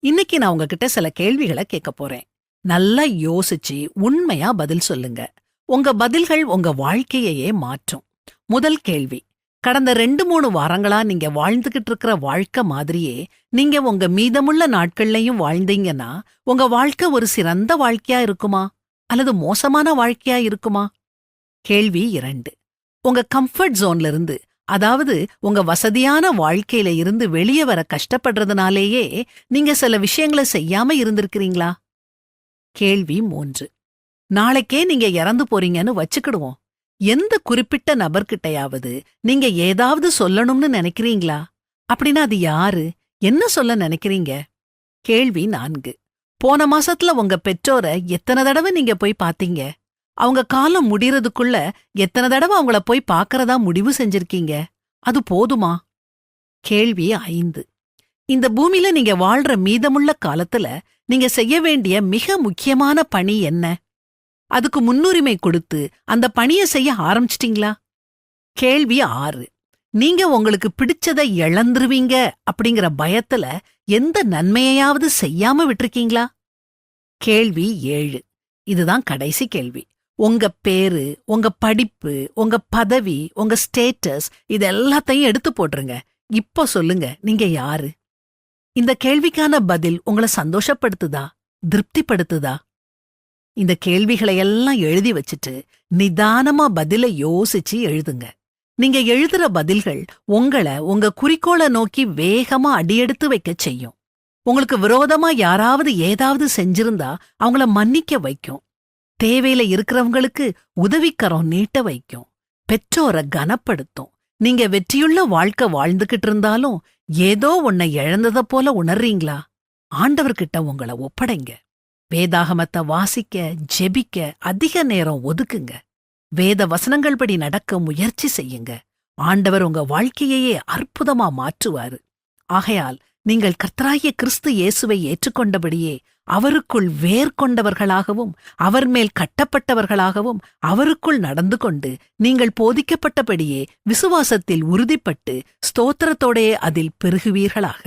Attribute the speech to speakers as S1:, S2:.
S1: இன்னைக்கு நான் உங்ககிட்ட சில கேள்விகளை கேட்க போறேன். நல்லா யோசிச்சு உண்மையா பதில் சொல்லுங்க. உங்க பதில்கள் உங்க வாழ்க்கையையே மாற்றும். முதல் கேள்வி, கடந்த 2-3 வாரங்களா நீங்க வாழ்ந்துகிட்டு இருக்கிற வாழ்க்கை மாதிரியே நீங்க உங்க மீதமுள்ள நாட்கள்லயும் வாழ்ந்தீங்கன்னா உங்க வாழ்க்கை ஒரு சிறந்த வாழ்க்கையா இருக்குமா அல்லது மோசமான வாழ்க்கையா இருக்குமா? கேள்வி 2, உங்க கம்ஃபர்ட் ஜோன்ல இருந்து, அதாவது உங்க வசதியான வாழ்க்கையில இருந்து வெளியே வர கஷ்டப்படுறதுனாலேயே நீங்க சில விஷயங்களை செய்யாம இருந்திருக்கிறீங்களா? கேள்வி 3, நாளைக்கே நீங்க இறந்து போறீங்கன்னு வச்சுக்கிடுவோம். எந்த குறிப்பிட்ட நபர்கிட்டயாவது நீங்க ஏதாவது சொல்லணும்னு நினைக்கிறீங்களா? அப்படின்னா அது யாரு? என்ன சொல்ல நினைக்கிறீங்க? கேள்வி 4, போன மாசத்துல உங்க பெற்றோரை எத்தனை தடவை நீங்க போய் பாத்தீங்க? அவங்க காலம் முடியறதுக்குள்ள எத்தனை தடவை அவங்கள போய் பார்க்கறதா முடிவு செஞ்சிருக்கீங்க? அது போதுமா? கேள்வி 5, இந்த பூமியில நீங்க வாழ்ற மீதமுள்ள காலத்துல நீங்க செய்ய வேண்டிய மிக முக்கியமான பணி என்ன? அதுக்கு முன்னுரிமை கொடுத்து அந்த பணியை செய்ய ஆரம்பிச்சிட்டீங்களா? கேள்வி 6, நீங்க உங்களுக்கு பிடிச்சதை இழந்துருவீங்க அப்படிங்கிற பயத்துல எந்த நன்மையையாவது செய்யாம விட்டிருக்கீங்களா? கேள்வி 7, இதுதான் கடைசி கேள்வி. உங்க பேரு, உங்க படிப்பு, உங்க பதவி, உங்க ஸ்டேட்டஸ் இது எல்லாத்தையும் எடுத்து போட்டுருங்க. இப்போ சொல்லுங்க, நீங்க யாரு? இந்த கேள்விக்கான பதில் உங்களை சந்தோஷப்படுத்துதா, திருப்திப்படுத்துதா? இந்த கேள்விகளை எல்லாம் எழுதி வச்சுட்டு நிதானமா பதில யோசிச்சு எழுதுங்க. நீங்க எழுதுற பதில்கள் உங்களை உங்க குறிக்கோளை நோக்கி வேகமா அடியெடுத்து வைக்கச் செய்யும். உங்களுக்கு விரோதமா யாராவது ஏதாவது செஞ்சிருந்தா அவங்கள மன்னிக்க வைக்கும். தேவையில இருக்கிறவங்களுக்கு உதவிக்கரம் நீட்ட வைக்கும். பெற்றோரை கனப்படுத்தும். நீங்க வெற்றியுள்ள வாழ்க்கை வாழ்ந்துகிட்டு இருந்தாலும் ஏதோ உன்னை இழந்தத போல உணர்றீங்களா? ஆண்டவர்கிட்ட உங்களை ஒப்படைங்க. வேதாகமத்தை வாசிக்க, ஜெபிக்க அதிக நேரம் ஒதுக்குங்க. வேத வசனங்கள் படி நடக்க முயற்சி செய்யுங்க. ஆண்டவர் உங்க வாழ்க்கையையே அற்புதமா மாற்றுவாரு. ஆகையால் நீங்கள் கர்த்தராகிய கிறிஸ்து இயேசுவை ஏற்றுக்கொண்டபடியே அவருக்குள் வேர் கொண்டவர்களாகவும் அவர் மேல் கட்டப்பட்டவர்களாகவும் அவருக்குள் நடந்து கொண்டு நீங்கள் போதிக்கப்பட்டபடியே விசுவாசத்தில் உறுதிப்பட்டு ஸ்தோத்திரத்தோடே அதில் பெருகுவீர்களாக.